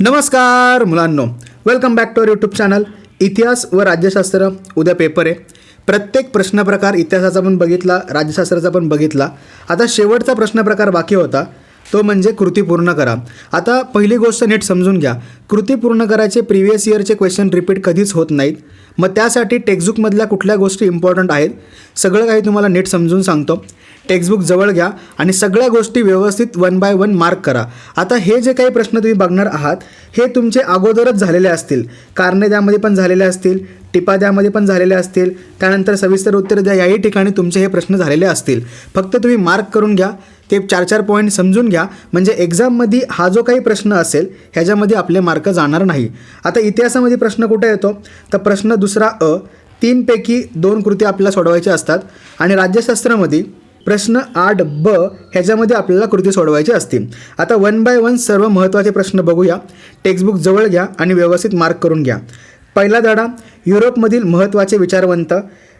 नमस्कार मुलांनो, welcome back to our YouTube channel. इतिहास व राज्यशास्त्र उद्या पेपर आहे. प्रत्येक प्रश्न प्रकार इतिहासाचा पण बघितला, राज्यशास्त्राचा पण बघितला. आता शेवटचा प्रश्न प्रकार बाकी होता, तो म्हणजे कृती पूर्ण करा. आता पहिली गोष्ट नीट समजून घ्या, कृती पूर्ण करायचे प्रिव्हियस इयरचे क्वेश्चन रिपीट कधीच होत नाहीत. मग त्यासाठी टेक्स्टबुकमधल्या कुठल्या गोष्टी इम्पॉर्टंट आहेत सगळं काही तुम्हाला नीट समजून सांगतो. टेक्स्टबुक जवळ घ्या आणि सगळ्या गोष्टी व्यवस्थित 1 बाय 1 मार्क करा. आता हे जे काही प्रश्न तुम्ही बघणार आहात हे तुमचे अगोदरच झालेले असतील. कारणे द्यामध्ये पण झालेले असतील, टिपा द्यामध्ये पण झालेले असतील, त्यानंतर सविस्तर उत्तर द्या याही ठिकाणी तुमचे हे प्रश्न झालेले असतील. फक्त तुम्ही मार्क करून घ्या, ते 4-4 पॉईंट समजून घ्या, म्हणजे एक्झाममध्ये हा जो काही प्रश्न असेल ह्याच्यामध्ये आपले मार्क जाणार नाही. आता इतिहासामध्ये प्रश्न कुठे येतो तर प्रश्न दुसरा 3 पैकी 2 कृती आपल्याला सोडवायच्या असतात. आणि राज्यशास्त्रामध्ये प्रश्न 8 ह्याच्यामध्ये आपल्याला कृती सोडवायची असतील. आता 1 बाय 1 सर्व महत्त्वाचे प्रश्न बघूया. टेक्स्टबुक जवळ घ्या आणि व्यवस्थित मार्क करून घ्या. पहिला धडा, युरोपमधील महत्त्वाचे विचारवंत.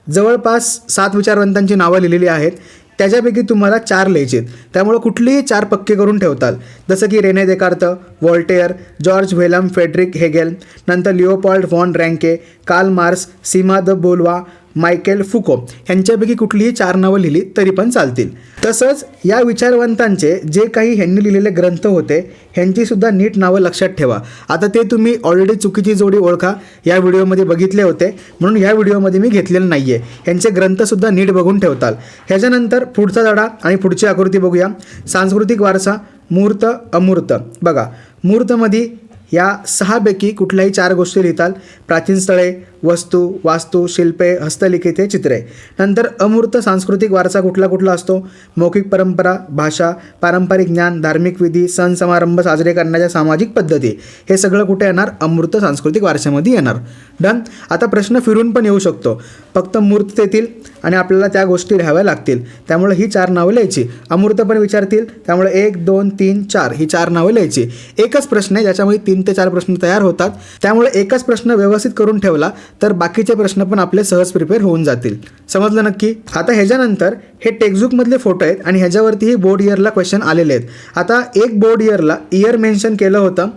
जवळपास 7 विचारवंतांची नावं लिहिलेली आहेत. त्याच्यापैकी तुम्हाला 4 लिहायचे आहेत, त्यामुळे कुठलेही 4 पक्के करून ठेवताल. जसं की René Descartes, Voltaire, George Wilhelm Friedrich Hegel, नंतर Leopold von Ranke, Karl Marx, Simone de Beauvoir, Michel Foucault ह्यांच्यापैकी कुठलीही 4 नावं लिहिली तरी पण चालतील. तसंच या विचारवंतांचे जे काही ह्यांनी लिहिलेले ग्रंथ होते ह्यांचीसुद्धा नीट नावं लक्षात ठेवा. आता ते तुम्ही ऑलरेडी चुकीची जोडी ओळखा या व्हिडिओमध्ये बघितले होते, म्हणून ह्या व्हिडिओमध्ये मी घेतलेलं नाही आहे. ह्यांचे ग्रंथसुद्धा नीट बघून ठेवताल. ह्याच्यानंतर पुढचा धडा आणि पुढची आकृती बघूया. सांस्कृतिक वारसा, मूर्त, अमूर्त. बघा, मूर्तमध्ये या 6 पैकी कुठल्याही 4 गोष्टी लिहिताल. प्राचीन स्थळे, वस्तू, वास्तू, शिल्पे, हस्तलिखिते, चित्रे. नंतर अमूर्त सांस्कृतिक वारसा कुठला कुठला असतो? मौखिक परंपरा, भाषा, पारंपरिक ज्ञान, धार्मिक विधी, सण समारंभ साजरे करण्याच्या सामाजिक पद्धती. हे सगळं कुठे येणार? अमूर्त सांस्कृतिक वारशामध्ये येणार. डन. आता प्रश्न फिरून पण येऊ शकतो, फक्त मूर्त येतील आणि आपल्याला त्या गोष्टी लिहाव्या लागतील, त्यामुळे ही 4 नावं लिहायची. अमूर्त पण विचारतील, त्यामुळे 1, 2, 3, 4 ही 4 नावं लिहायची. एकच प्रश्न आहे ज्याच्यामध्ये 3 ते 4 प्रश्न तयार होतात, त्यामुळे एकच प्रश्न व्यवस्थित करून ठेवला तर बाकीचे प्रश्न पण आपले सहज प्रिपेअर होऊन जातील. समजलं नक्की? आता ह्याच्यानंतर हे टेक्स्टबुकमधले फोटो आहेत आणि ह्याच्यावरतीही बोर्ड इयरला क्वेश्चन आलेले आहेत. आता एक बोर्ड इयरला इयर मेन्शन केलं होतं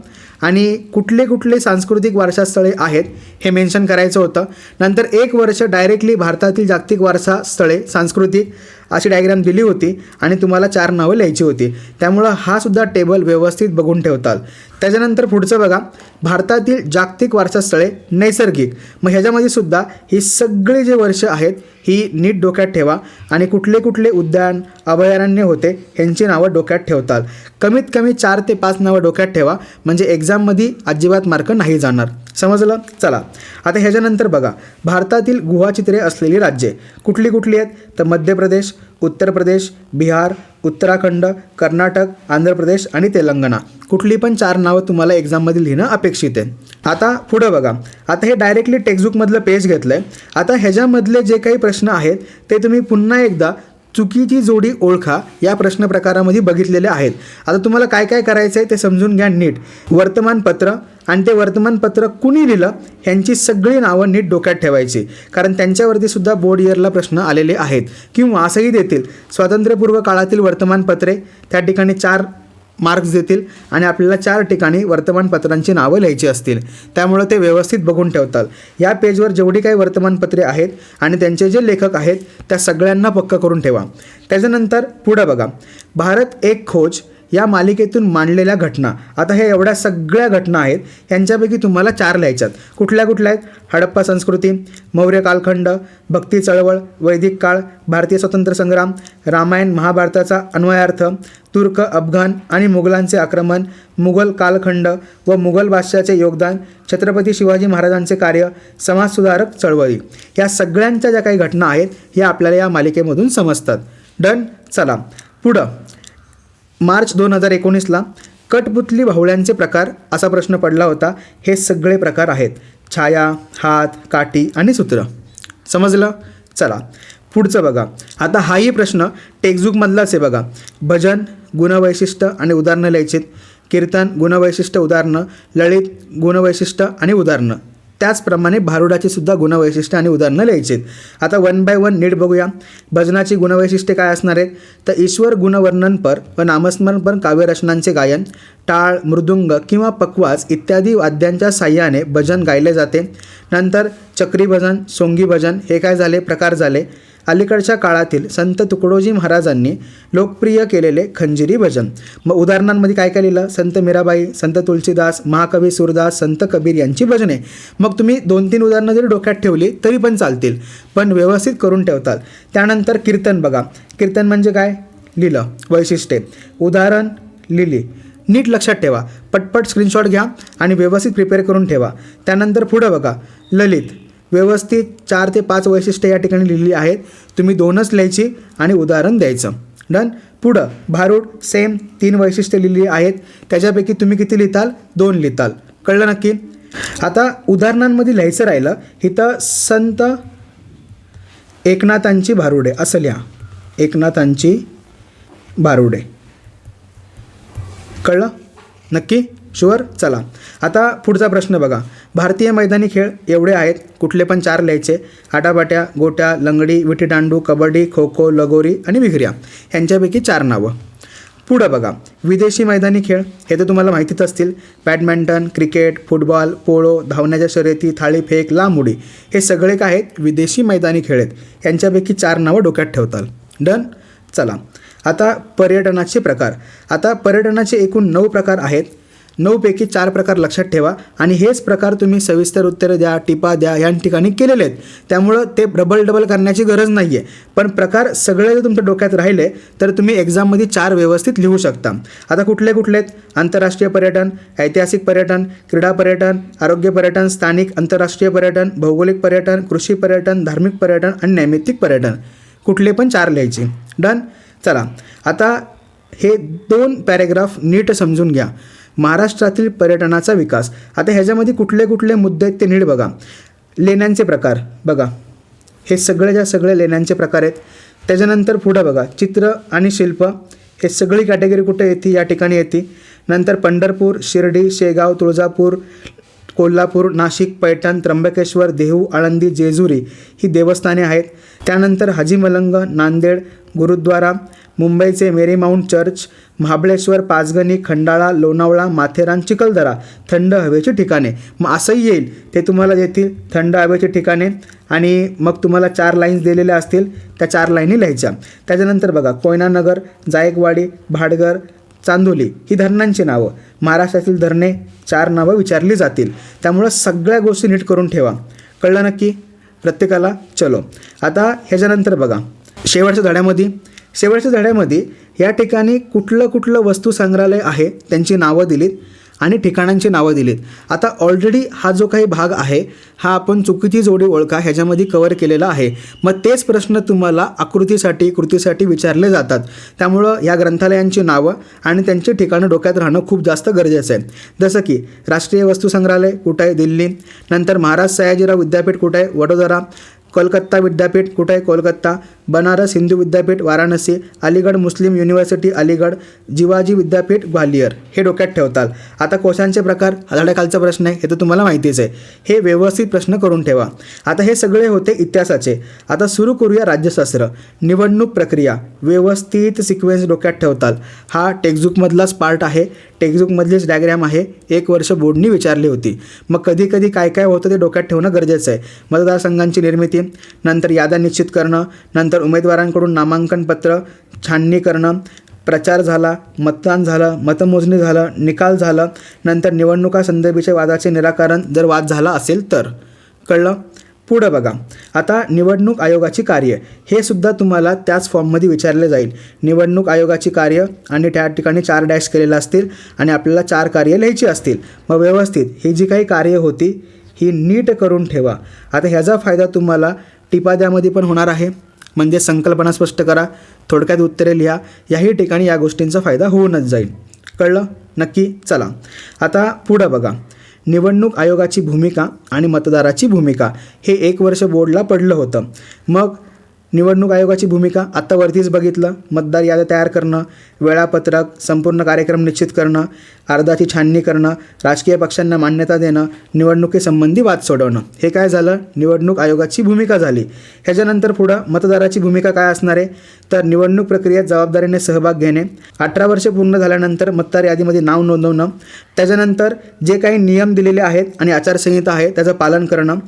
आणि कुठले कुठले सांस्कृतिक वारसास्थळे आहेत हे मेन्शन करायचं होतं. नंतर 1 वर्ष डायरेक्टली भारतातील जागतिक वारसा स्थळे सांस्कृतिक अशी डायग्राम दिली होती आणि तुम्हाला 4 नावं लिहायची होती, त्यामुळं हा सुद्धा टेबल व्यवस्थित बघून ठेवताल. त्याच्यानंतर पुढचं बघा, भारतातील जागतिक वारसास्थळे नैसर्गिक. मग ह्याच्यामध्ये सुद्धा ही सगळे जे वर्ष आहेत ही नीट डोक्यात ठेवा आणि कुठले कुठले उद्यान अभयारण्य होते ह्यांची नावं डोक्यात ठेवताल. कमीत कमी 4 ते 5 नावं डोक्यात ठेवा, म्हणजे एक्झाममध्ये अजिबात मार्क नाही जाणार. समजलं? चला, आता ह्याच्यानंतर बघा, भारतातील गुहाचित्रे असलेली राज्ये कुठली कुठली आहेत तर मध्य प्रदेश, उत्तर प्रदेश, बिहार, उत्तराखंड, कर्नाटक, आंध्र प्रदेश आणि तेलंगणा. कुठली पण 4 नावं तुम्हाला एक्झाममध्ये लिहिणं अपेक्षित आहे. आता पुढं बघा, आता हे डायरेक्टली टेक्स्टबुकमधलं पेज घेतलं आहे. आता ह्याच्यामधले जे काही प्रश्न आहेत ते तुम्ही पुन्हा एकदा चुकीची जोडी ओळखा या प्रश्न प्रकारामध्ये बघितलेले आहेत. आता तुम्हाला काय काय करायचं आहे ते समजून घ्या नीट. वर्तमानपत्र आणि ते वर्तमानपत्र कुणी लिहिलं ह्यांची सगळी नावं नीट डोक्यात ठेवायची, कारण त्यांच्यावरती सुद्धा बोर्ड इयरला प्रश्न आलेले आहेत. किंवा असंही देतील, स्वातंत्र्यपूर्व काळातील वर्तमानपत्रे, त्या ठिकाणी 4 मार्क्स देतील आणि आपल्याला 4 ठिकाणी वर्तमानपत्रांची नावं लिहायची असतील, त्यामुळे ते व्यवस्थित बघून ठेवतात. या पेजवर जेवढी काही वर्तमानपत्रे आहेत आणि त्यांचे जे लेखक आहेत त्या सगळ्यांना पक्का करून ठेवा. त्याच्यानंतर पुढं बघा, भारत एक खोज या मालिकेतून मांडलेल्या घटना. आता हे एवढ्या सगळ्या घटना आहेत, यांच्यापैकी तुम्हाला 4 लिहायच्यात. कुठल्या कुठल्या आहेत? हडप्पा संस्कृती, मौर्य कालखंड, भक्ती चळवळ, वैदिक काळ, भारतीय स्वातंत्र्य संग्राम, रामायण महाभारताचा अन्वयार्थ, तुर्क, अफगाण आणि मुघलांचे आक्रमण, मुघल कालखंड व मुघल बादशाहाचे योगदान, छत्रपती शिवाजी महाराजांचे कार्य, समाजसुधारक चळवळी. या सगळ्यांच्या ज्या काही घटना आहेत ह्या आपल्याला या मालिकेमधून समजतात. डन. चला पुढं, मार्च 2019ला कठपुतली बाहुल्यांचे प्रकार असा प्रश्न पडला होता. हे सगळे प्रकार आहेत: छाया, हात, काठी आणि सूत्र. समजलं? चला पुढचं बघा. आता हाही प्रश्न टेक्स्टबुकमधलाच आहे बघा. भजन, गुणवैशिष्ट्य आणि उदाहरणं लिहायची. कीर्तन, गुणवैशिष्ट्य, उदाहरणं. ललित, गुणवैशिष्ट्य आणि उदाहरणं. त्याचप्रमाणे भारुडाची सुद्धा गुणवैशिष्ट्ये आणि उदाहरणं लिहायची आहेत. आता 1 बाय 1 नीट बघूया. भजनाची गुणवैशिष्ट्ये काय असणार आहेत? तर ईश्वर गुणवर्णनपर व नामस्मरणपर काव्यरचनांचे गायन, टाळ, मृदुंग किंवा पखवाज इत्यादी वाद्यांच्या साह्याने भजन गायले जाते. नंतर चक्री भजन, सोंगी भजन हे काय झाले? प्रकार झाले. अलीकडच्या काळातील संत तुकडोजी महाराजांनी लोकप्रिय केलेले खंजिरी भजन. मग उदाहरणांमध्ये काय काय लिहिलं? संत मीराबाई, संत तुलसीदास, महाकवी सूरदास, संत कबीर यांची भजने. मग तुम्ही 2-3 उदाहरणं जरी डोक्यात ठेवली तरी पण चालतील, पण व्यवस्थित करून ठेवतात. त्यानंतर कीर्तन बघा. कीर्तन म्हणजे काय? लिहिलं वैशिष्ट्ये, उदाहरण लिहिली. नीट लक्षात ठेवा, पटपट स्क्रीनशॉट घ्या आणि व्यवस्थित प्रिपेअर करून ठेवा. त्यानंतर पुढं बघा, ललित. व्यवस्थित 4 ते 5 वैशिष्ट्ये या ठिकाणी लिहिली आहेत. तुम्ही 2च लिहायची आणि उदाहरण द्यायचं. डन. पुढं भारूड, सेम 3 वैशिष्ट्ये लिहिली आहेत. त्याच्यापैकी तुम्ही किती लिहिताल? 2 लिहिताल. कळलं नक्की? आता उदाहरणांमध्ये लिहायचं राहिलं, इथं संत एकनाथांची भारुडे असं लिहा. एकनाथांची भारुडे. कळलं नक्की? शुअर? चला आता पुढचा प्रश्न बघा. भारतीय मैदानी खेळ एवढे आहेत, कुठले पण 4 लिहायचे. आटापाट्या, गोट्या, लंगडी, विटीदांडू, कबड्डी, खो खो, लगोरी आणि विघऱ्या. यांच्यापैकी 4 नावं. पुढं बघा, विदेशी मैदानी खेळ हे तर तुम्हाला माहितीच असतील. बॅडमिंटन, क्रिकेट, फुटबॉल, पोळो, धावण्याच्या शर्यती, थाळीफेक, लांब उडी हे सगळे काय आहेत? विदेशी मैदानी खेळ आहेत. यांच्यापैकी 4 नावं डोक्यात ठेवताल. डन. चला आता पर्यटनाचे प्रकार. आता पर्यटनाचे एकूण 9 प्रकार आहेत. 9 पैकी 4 प्रकार लक्षात ठेवा आणि हेच प्रकार तुम्ही सविस्तर उत्तरं द्या, टिपा द्या या ठिकाणी केलेले आहेत. त्यामुळं ते डबल करण्याची गरज नाही आहे. पण प्रकार सगळे जर तुमच्या डोक्यात राहिले तर तुम्ही एक्झाममध्ये 4 व्यवस्थित लिहू शकता. आता कुठले कुठले आहेत? आंतरराष्ट्रीय पर्यटन, ऐतिहासिक पर्यटन, क्रीडा पर्यटन, आरोग्य पर्यटन, स्थानिक आंतरराष्ट्रीय पर्यटन, भौगोलिक पर्यटन, कृषी पर्यटन, धार्मिक पर्यटन आणि नैमित्तिक पर्यटन. कुठले पण 4 लिहायचे. डन. चला आता हे 2 पॅरेग्राफ नीट समजून घ्या. महाराष्ट्रातील पर्यटनाचा विकास. आता ह्याच्यामध्ये कुठले कुठले मुद्दे आहेत ते नीट बघा. लेण्यांचे प्रकार बघा, हे सगळे लेण्यांचे प्रकार आहेत. त्याच्यानंतर पुढं बघा, चित्र आणि शिल्प हे सगळी कॅटेगरी कुठे येते? या ठिकाणी येते. नंतर पंढरपूर, शिर्डी, शेगाव, तुळजापूर, कोल्हापूर, नाशिक, पैठण, त्र्यंबकेश्वर, देहू, आळंदी, जेजुरी ही देवस्थाने आहेत. त्यानंतर हाजी मलंग, नांदेड, गुरुद्वारा, मुंबईचे मेरी माऊंट चर्च, महाबळेश्वर, पाचगणी, खंडाळा, लोणावळा, माथेरान, चिखलदरा थंड हवेची ठिकाणे. मग असंही येईल, ते तुम्हाला देतील थंड हवेची ठिकाणे आणि मग तुम्हाला 4 लाईन्स दिलेल्या असतील, त्या 4 लाईनी लिहायच्या. त्याच्यानंतर बघा, कोयनानगर, जायकवाडी, भाटघर, चांदोली ही धरणांची नावं. महाराष्ट्रातील धरणे 4 नावं विचारली जातील. त्यामुळं सगळ्या गोष्टी नीट करून ठेवा. कळलं नक्की प्रत्येकाला? चलो आता ह्याच्यानंतर बघा, शेवटच्या धड्यामध्ये या ठिकाणी कुठलं वस्तू संग्रहालय आहे त्यांची नावं दिलीत आणि ठिकाणांची नावं दिलीत. आता ऑलरेडी हा जो काही भाग आहे हा आपण चुकीची जोडी ओळखा ह्याच्यामध्ये कव्हर केलेला आहे. मग तेच प्रश्न तुम्हाला कृतीसाठी विचारले जातात. त्यामुळं या ग्रंथालयांची नावं आणि त्यांची ठिकाणं डोक्यात राहणं खूप जास्त गरजेचं आहे. जसं की राष्ट्रीय वस्तू संग्रहालय कुठं आहे? दिल्ली. नंतर महाराज सयाजीराव विद्यापीठ कुठं आहे? वडोदरा. कोलकाता विद्यापीठ कुठं आहे? कोलकाता. बनारस हिंदू विद्यापीठ वाराणसी. अलीगड मुस्लिम युनिव्हर्सिटी अलीगड. जिवाजी विद्यापीठ ग्वालियर. हे डोक्यात ठेवताल. आता कोशांचे प्रकार हा धड्याखालचा प्रश्न आहे, हे तर तुम्हाला माहितीच आहे. हे व्यवस्थित प्रश्न करून ठेवा. आता हे सगळे होते इतिहासाचे. आता सुरू करूया राज्यशास्त्र. निवडणूक प्रक्रिया व्यवस्थित सिक्वेन्स डोक्यात ठेवताल. हा टेक्स्टबुकमधलाच पार्ट आहे, टेक्स्टबुकमधलीच डायग्रॅम आहे. 1 वर्ष बोर्डनी विचारली होती. मग कधी काय काय होतं ते डोक्यात ठेवणं गरजेचं आहे. मतदारसंघांची निर्मिती, नंतर याद्या निश्चित करणं, नंतर उमेदवारांकडून नामांकन पत्र छाननी करणं, प्रचार झाला, मतदान झालं, मतमोजणी झालं, निकाल झालं, नंतर निवडणुका संदर्भाच्या वादाचे निराकरण जर वाद झाला असेल तर. कळलं? पुढं बघा, आता निवडणूक आयोगाची कार्य हे सुद्धा तुम्हाला त्याच फॉर्ममध्ये विचारले जाईल. निवडणूक आयोगाची कार्य आणि त्या ठिकाणी 4 डॅश केलेलं असतील आणि आपल्याला 4 कार्य लिहायची असतील. मग व्यवस्थित ही जी काही कार्य होती ही नीट करून ठेवा. आता ह्याचा फायदा तुम्हाला टिपाद्यामध्ये पण होणार आहे. म्हणजे संकल्पना स्पष्ट करा, थोडक्यात उत्तरे लिहा. याही ठिकाणी या गोष्टींचा फायदा होऊनच जाईल. कळलं नक्की? चला आता पुढं बघा, निवडणूक आयोगाची भूमिका आणि मतदाराची भूमिका हे 1 वर्ष बोर्डला पडलं होतं. मग निवडणूक आयोगाची भूमिका आत्ता वरतीच बघितलं. मतदार याद्या तयार करणं, वेळापत्रक, संपूर्ण कार्यक्रम निश्चित करणं, अर्जाची छाननी करणं, राजकीय पक्षांना मान्यता देणं, निवडणुकीसंबंधी वाद सोडवणं. हे काय झालं? निवडणूक आयोगाची भूमिका झाली. ह्याच्यानंतर पुढं मतदाराची भूमिका काय असणार आहे? तर निवडणूक प्रक्रियेत जबाबदारीने सहभाग घेणे, 18 वर्षे पूर्ण झाल्यानंतर मतदार यादीमध्ये नाव नोंदवणं, त्याच्यानंतर जे काही नियम दिलेले आहेत आणि आचारसंहिता आहे त्याचं पालन करणं,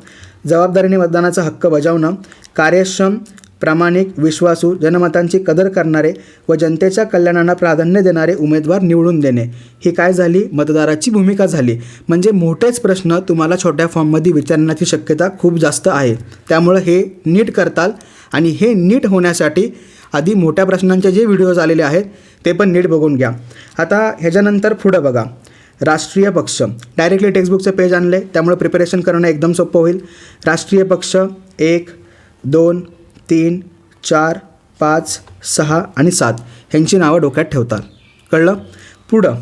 जबाबदारीने मतदानाचा हक्क बजावणं, कार्यक्षम, प्रामाणिक, विश्वासू, जनमतांची कदर करणारे व जनतेच्या कल्याणाला प्राधान्य देणारे उमेदवार निवडून देणे. ही काय झाली? मतदाराची भूमिका झाली. म्हणजे मोठेच प्रश्न तुम्हाला छोट्या फॉर्ममध्ये विचारण्याची शक्यता खूप जास्त आहे. त्यामुळं हे नीट करताल आणि हे नीट होण्यासाठी आधी मोठ्या प्रश्नांचे जे व्हिडिओज आलेले आहेत ते पण नीट बघून घ्या. आता ह्याच्यानंतर पुढं बघा, राष्ट्रीय पक्ष. डायरेक्टली टेक्स्टबुकचं पेज आणले त्यामुळे प्रिपरेशन करणं एकदम सोपं होईल. राष्ट्रीय पक्ष 1, 2, 3, 4, 5, 6 आणि 7 ह्यांची नावं डोक्यात ठेवतात. कळलं? पुढं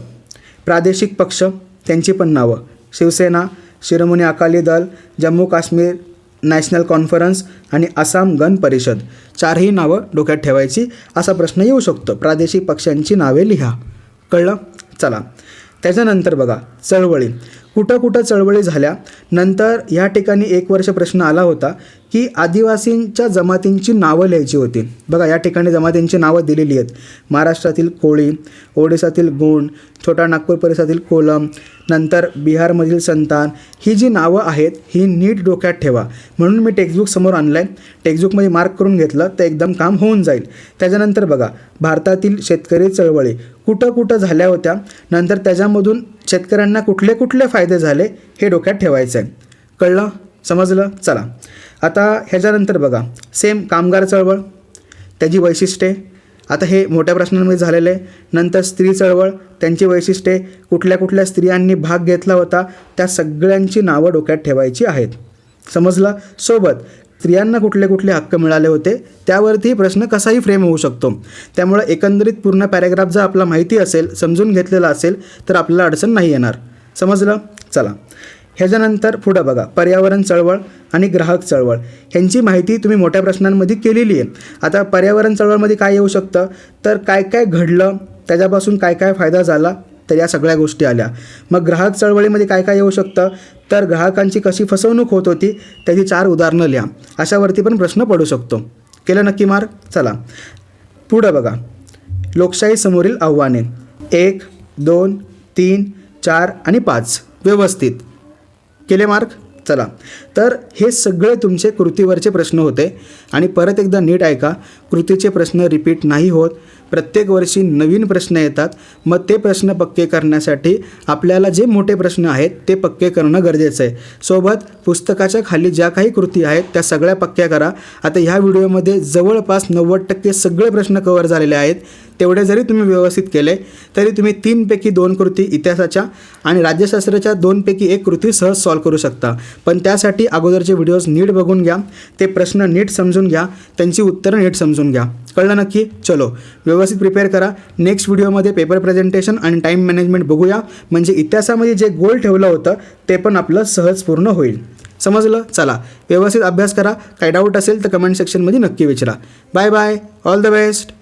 प्रादेशिक पक्ष, त्यांची पण नावं: शिवसेना, शिरोमणी अकाली दल, जम्मू काश्मीर नॅशनल कॉन्फरन्स आणि आसाम गण परिषद. 4ही नावं डोक्यात ठेवायची. असा प्रश्न येऊ शकतो. प्रादेशिक पक्षांची नावे लिहा. कळलं? चला, त्याच्यानंतर बघा, चळवळी. कुठं कुठं चळवळी झाल्या. नंतर या ठिकाणी 1 वर्ष प्रश्न आला होता की आदिवासींच्या जमातींची नावं लिहायची होती. बघा, या ठिकाणी जमातींची नावं दिलेली आहेत: महाराष्ट्रातील कोळी, ओडिसातील गोंड, छोटा नागपूर परिसरातील कोलम, नंतर बिहारमधील संतान. ही जी नावं आहेत ही नीट डोक्यात ठेवा. म्हणून मी टेक्स्टबुक समोर आणलं आहे. टेक्स्टबुकमध्ये मार्क करून घेतलं तर एकदम काम होऊन जाईल. त्याच्यानंतर बघा, भारतातील शेतकरी चळवळी कुठं कुठं झाल्या होत्या, नंतर त्याच्यामधून शेतकऱ्यांना कुठले कुठले फायदे झाले हे डोक्यात ठेवायचं आहे. कळलं? समजलं? चला, आता ह्याच्यानंतर बघा, सेम कामगार चळवळ, त्याची वैशिष्ट्ये. आता हे मोठ्या प्रश्नांमध्ये झालेलं आहे. नंतर स्त्री चळवळ, त्यांची वैशिष्ट्ये, कुठल्या कुठल्या स्त्रियांनी भाग घेतला होता, त्या सगळ्यांची नावं डोक्यात ठेवायची आहेत. समजलं? सोबत स्त्रियांना कुठले कुठले हक्क मिळाले होते त्यावरती प्रश्न कसाही फ्रेम होऊ शकतो. त्यामुळे एकंदरीत पूर्ण पॅरेग्राफ जर आपला माहिती असेल, समजून घेतलेला असेल तर आपल्याला अडचण नाही येणार. समजलं? चला, ह्याच्यानंतर पुढं बघा, पर्यावरण चळवळ आणि ग्राहक चळवळ. ह्यांची माहिती तुम्ही मोठ्या प्रश्नांमध्ये केलेली आहे. आता पर्यावरण चळवळमध्ये काय येऊ शकतं? तर काय काय घडलं, त्याच्यापासून काय काय फायदा झाला, तर या सगळ्या गोष्टी आल्या. मग ग्राहक चळवळीमध्ये काय काय येऊ शकतं? तर ग्राहकांची कशी फसवणूक होत होती त्याची 4 उदाहरणं लिहा. अशावरती पण प्रश्न पडू शकतो. केलं नक्की मार्क? चला, पुढं बघा, लोकशाही समोरील आव्हाने. 1, 2, 3, 4 आणि 5 व्यवस्थित केले मार्क? चला, तर हे सगळे तुमचे कृतीवरचे प्रश्न होते. आणि परत एकदा नीट ऐका, कृतीचे प्रश्न रिपीट नाही होत. प्रत्येक वर्षी नवीन प्रश्न येतात. मग ते प्रश्न पक्के करण्यासाठी आपल्याला जे मोठे प्रश्न आहेत ते पक्के करणं गरजेचं आहे. सोबत पुस्तकाच्या खाली ज्या काही कृती आहेत त्या सगळ्या पक्क्या करा. आता ह्या व्हिडिओमध्ये जवळपास 90% सगळे प्रश्न कव्हर झालेले आहेत. तेवढे जरी तुम्ही व्यवस्थित केले तरी तुम्ही 3 पैकी 2 कृती इतिहासाच्या आणि राज्यशास्त्राच्या 2 पैकी 1 कृती सहज सॉल्व करू शकता. पण त्यासाठी अगोदरचे व्हिडिओज नीट बघून घ्या, ते प्रश्न नीट समजून घ्या, त्यांची उत्तरं नीट समजून घ्या. कळलं नक्की? चलो, व्यवस्थित प्रिपेअर करा. नेक्स्ट व्हिडिओमध्ये पेपर प्रेझेंटेशन आणि टाईम मॅनेजमेंट बघूया. म्हणजे इतिहासामध्ये जे गोल ठेवलं होतं ते पण आपलं सहज पूर्ण होईल. समजलं? चला, व्यवस्थित अभ्यास करा. काही डाऊट असेल तर कमेंट सेक्शनमध्ये नक्की विचारा. Bye bye, all the best.